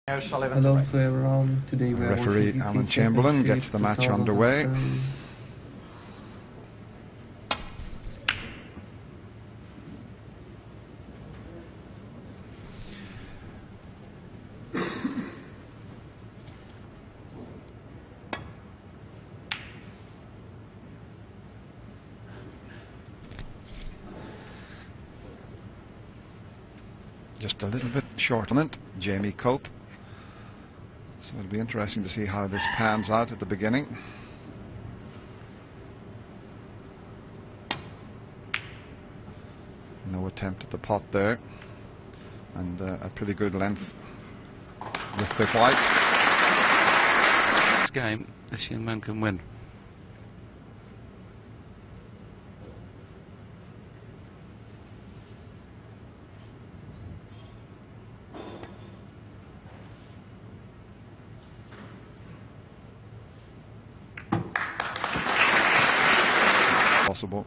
Hello to everyone. Today we are Referee Alan Chamberlain gets the match underway. Just a little bit short on it, Jamie Cope. So it'll be interesting to see how this pans out at the beginning. No attempt at the pot there, and a pretty good length with the white. This game, this young man can win. Possible.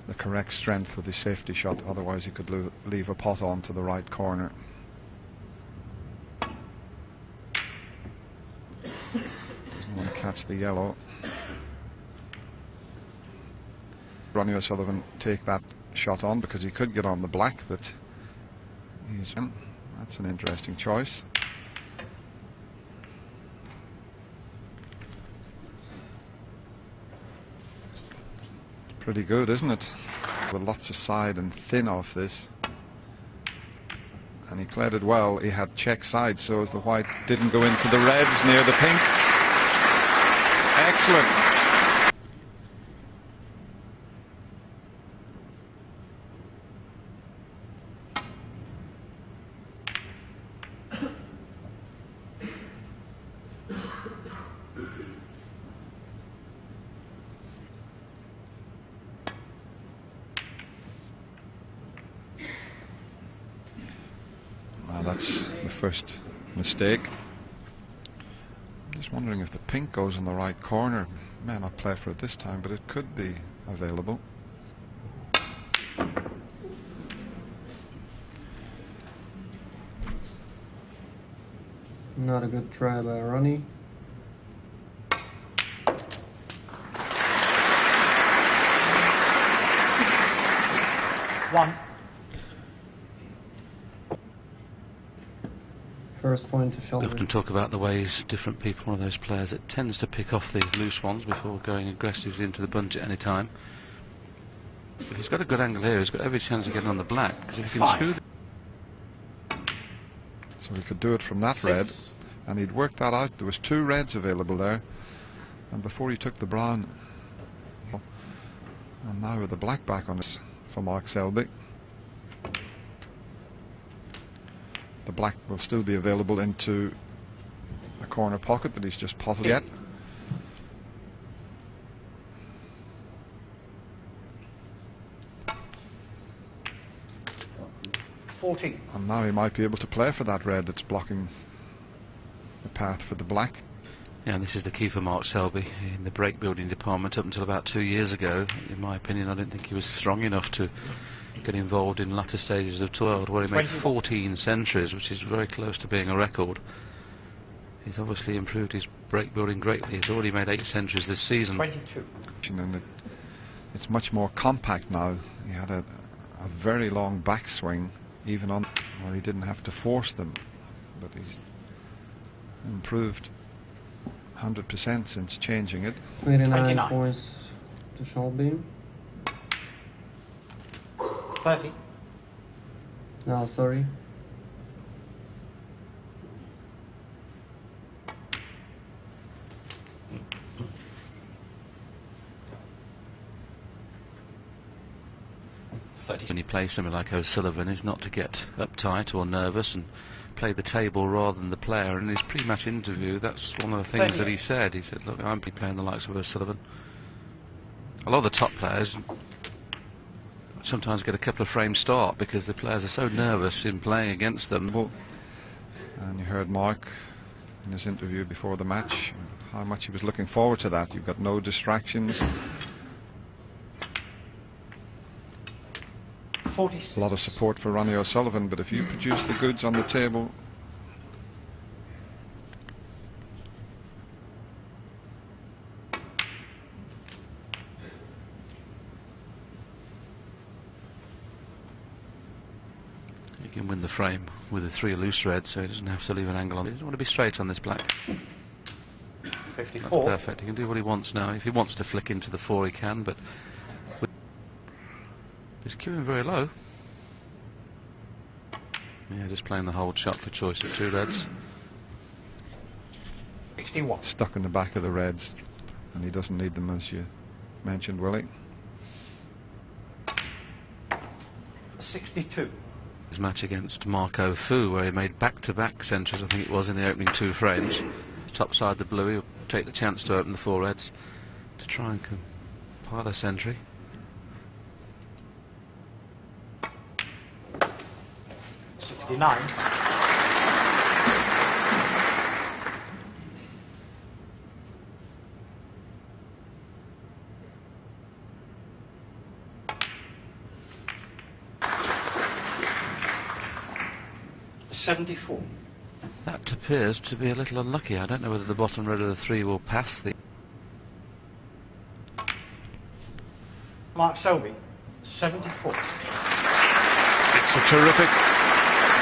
The correct strength with his safety shot, otherwise he could leave a pot on to the right corner. Doesn't want to catch the yellow. Ronnie O'Sullivan take that shot on because he could get on the black, but that's an interesting choice. Pretty good, isn't it? With lots of side and thin off this. And he played it well. He had check side, so as the white didn't go into the reds near the pink. Excellent. That's the first mistake. I'm just wondering if the pink goes in the right corner. May not play for it this time, but it could be available. Not a good try by Ronnie. One. First point to We shoulder. often talk about the ways different people, one of those players that tends to pick off the loose ones before going aggressively into the bunch at any time. But he's got a good angle here. He's got every chance of getting on the black, because if he can screw So he could do it from that red, and he'd worked that out. There was two reds available there, and before he took the brown, and now with the black back on this for Mark Selby. The black will still be available into the corner pocket that he's just potted yet. And now he might be able to play for that red that's blocking the path for the black. Yeah, and this is the key for Mark Selby in the break building department. Up until about 2 years ago, in my opinion, I didn't think he was strong enough to get involved in latter stages of tour, where he made 14 centuries, which is very close to being a record. He's obviously improved his break building greatly. He's already made 8 centuries this season. 22. And it's much more compact now. He had a very long backswing, even on where he didn't have to force them, but he's improved 100% since changing it. 29 points to Shelby. 30. No, sorry. When you play somebody like O'Sullivan, is not to get uptight or nervous and play the table rather than the player. In his pre-match interview, that's one of the things that he said. He said, look, I'm playing the likes of O'Sullivan. A lot of the top players sometimes get a couple of frames start because the players are so nervous in playing against them. And you heard Mark in his interview before the match how much he was looking forward to that. You've got no distractions. 46. A lot of support for Ronnie O'Sullivan, but if you produce the goods on the table, he can win the frame with the 3 loose reds, so he doesn't have to leave an angle on it. He doesn't want to be straight on this black. 54. That's perfect. He can do what he wants now. If he wants to flick into the 4, he can, but he's queuing very low. Yeah, just playing the hold shot for choice of 2 reds. 61. stuck in the back of the reds, and he doesn't need them, as you mentioned, Willie. 62. His match against Marco Fu, where he made back-to-back centres, I think it was, in the opening 2 frames. Top side the blue, he'll take the chance to open the 4 reds to try and compile a century. 69. $74. That appears to be a little unlucky. I don't know whether the bottom red of the 3 will pass the... Mark Selby, 74. It's a terrific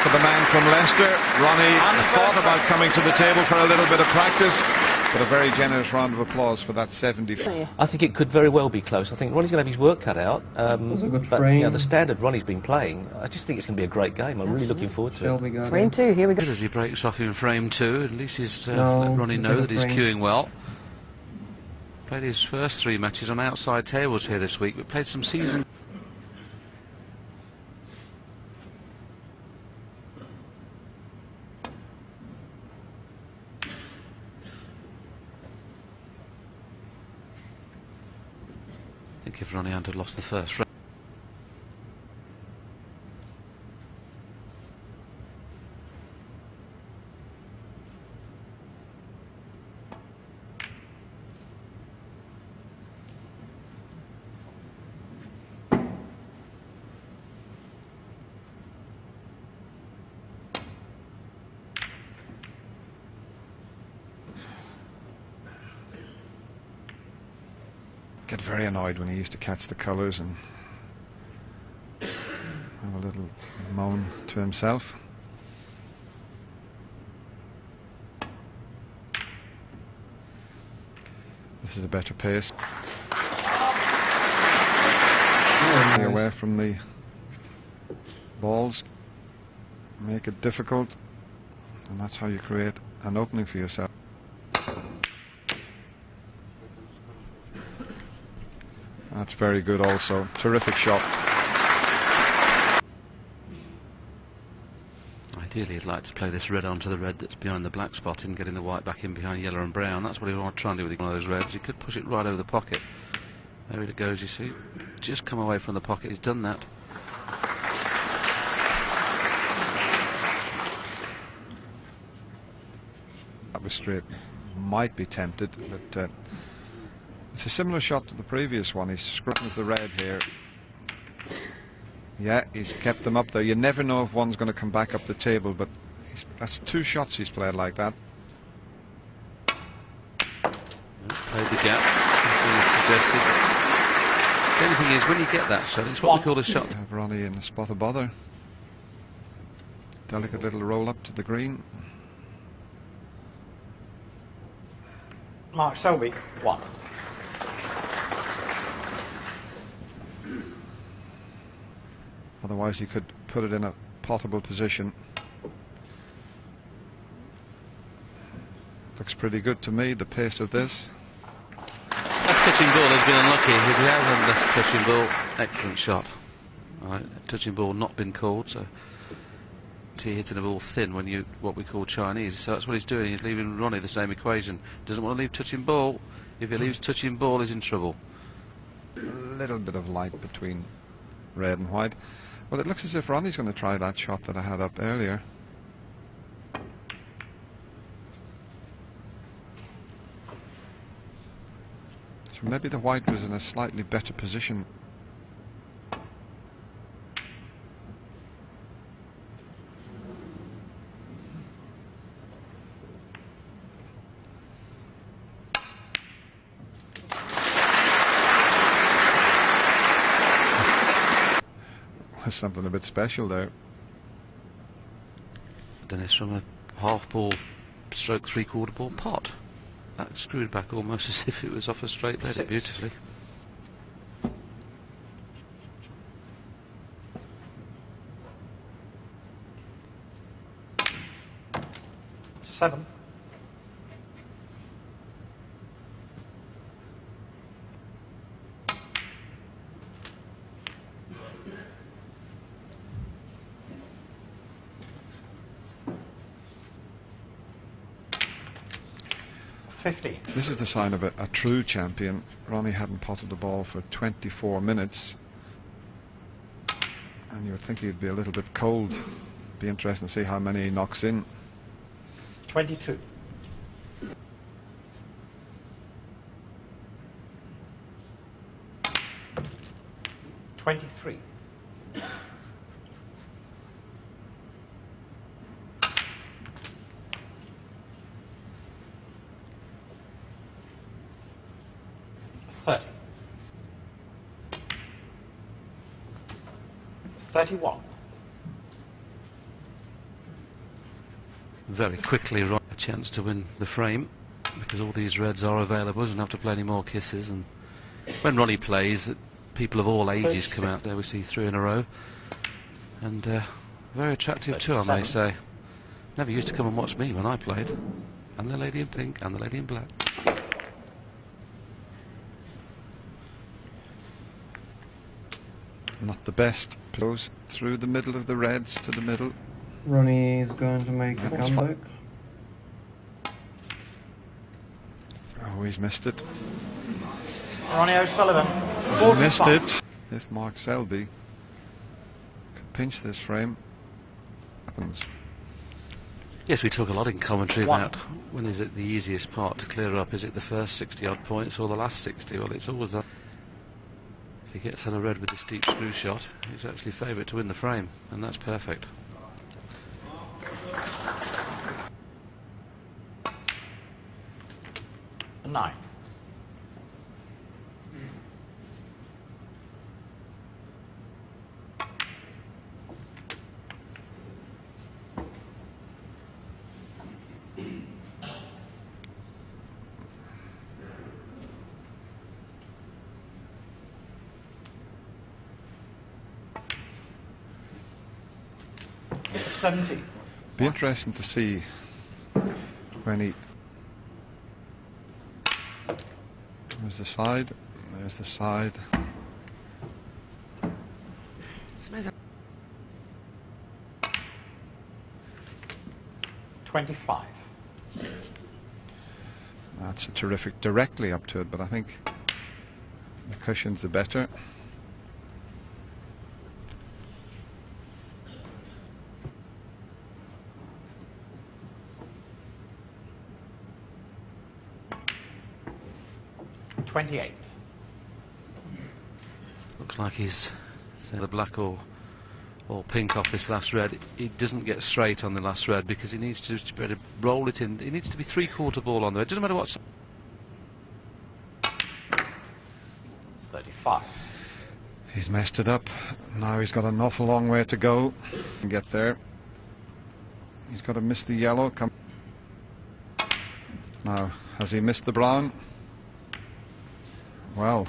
for the man from Leicester. Ronnie thought about coming to the table for a little bit of practice, but a very generous round of applause for that 74. I think it could very well be close. I think Ronnie's going to have his work cut out. was a good but frame. you know, the standard Ronnie's been playing, I just think it's going to be a great game. I'm really looking forward to it. Shelby got Frame it. 2, here we go. Good as he breaks off in frame 2. At least he's No, let Ronnie know that he's frame. queuing well. Played his first 3 matches on outside tables here this week, but played some season... I think if Ronnie hadn't lost the first frame... Get very annoyed when he used to catch the colours and have a little moan to himself. This is a better pace. Stay away from the balls, make it difficult, and that's how you create an opening for yourself. That's very good also. Terrific shot. Ideally, he'd like to play this red onto the red that's behind the black spot and getting the white back in behind yellow and brown. That's what he want to try and do with one of those reds. He could push it right over the pocket. There it goes, you see. Just come away from the pocket. He's done that. That was straight. Might be tempted, but it's a similar shot to the previous one. He scrutins the red here. Yeah, he's kept them up there. You never know if one's going to come back up the table, but that's 2 shots he's played like that. Played the gap, as he suggested. The only thing is, when you get that shot, it's what we call a shot. Have Ronnie in a spot of bother. Delicate little roll up to the green. Mark Selby, 1. Otherwise he could put it in a potable position. Looks pretty good to me, the pace of this. That touching ball has been unlucky. If he has had less touching ball, excellent shot. All right, touching ball not been called, so he hitting the ball thin when you what we call Chinese. So that's what he's doing. He's leaving Ronnie the same equation. Doesn't want to leave touching ball. If he leaves touching ball, he's in trouble. A little bit of light between red and white. Well, it looks as if Ronnie's going to try that shot that I had up earlier. So maybe the white was in a slightly better position. Something a bit special there. Done this from a half ball stroke 3/4 ball pot. That screwed back almost as if it was off a straight, played it beautifully. 7. This is the sign of a true champion. Ronnie hadn't potted the ball for 24 minutes. And you would think he'd be a little bit cold. Be interesting to see how many he knocks in. 22. 23. 30. 31. Very quickly, a chance to win the frame because all these reds are available. Doesn't have to play any more kisses. And when Ronnie plays, people of all ages come out there. We see 3 in a row, and very attractive too, I may say. Never used to come and watch me when I played. And the lady in pink and the lady in black. Not the best. Goes through the middle of the reds to the middle. Ronnie is going to make a comeback. Oh, he's missed it. Ronnie O'Sullivan. He's missed it. If Mark Selby could pinch this frame, happens. Yes, we talk a lot in commentary about when is it the easiest part to clear up. Is it the first 60-odd points or the last 60? Well, it's always that. If he gets on a red with this deep screw shot, he's actually favourite to win the frame, and that's perfect. A 9. Be interesting to see when he. There's the side. There's the side. 25. That's a terrific directly up to it, but I think the cushion's the better. Looks like he's the black or pink off this last red. He doesn't get straight on the last red because he needs to be able to roll it in. He needs to be 3/4 ball on the red. Doesn't matter what. 35. He's messed it up. Now he's got an awful long way to go and get there. He's got to miss the yellow. Now, has he missed the brown? Well,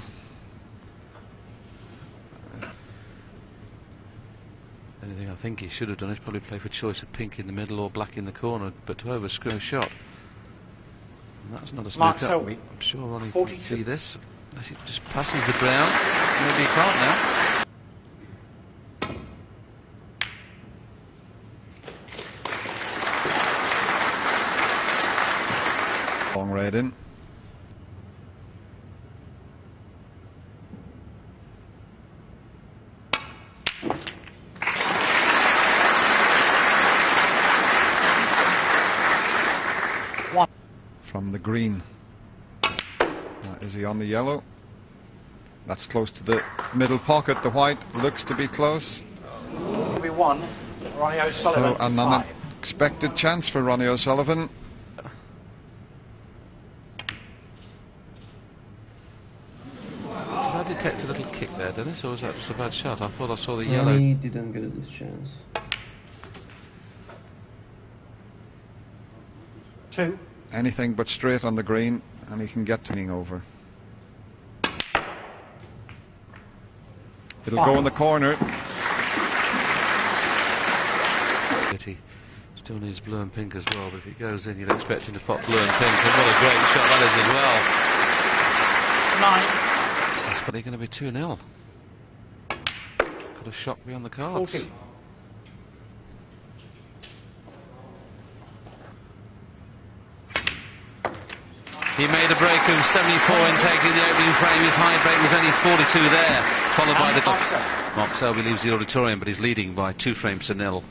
anything I think he should have done is probably play for choice of pink in the middle or black in the corner, but to overscrew a shot. And that's not a Mark snooker. Selby, I'm sure Ronnie 42. can see this. As it just passes the brown. Maybe he can't now. long red in. from the green. Is he on the yellow? That's close to the middle pocket. The white looks to be close. We won. Ronnie O'Sullivan. So an 5. unexpected chance for Ronnie O'Sullivan. Did I detect a little kick there, Dennis, or was that just a bad shot? I thought I saw the yellow. Ronnie didn't get this chance. 2. Anything but straight on the green, and he can get turning over. It'll go in the corner. He still needs blue and pink as well, but if it goes in, you'd expect him to pop blue and pink. And what a great shot that is as well. 9. That's probably going to be 2-0. Got a shock beyond the cards. 14. He made a break of 74 in taking the opening frame. His high break was only 42 there, followed by the... Mark Selby leaves the auditorium, but he's leading by 2 frames to 0.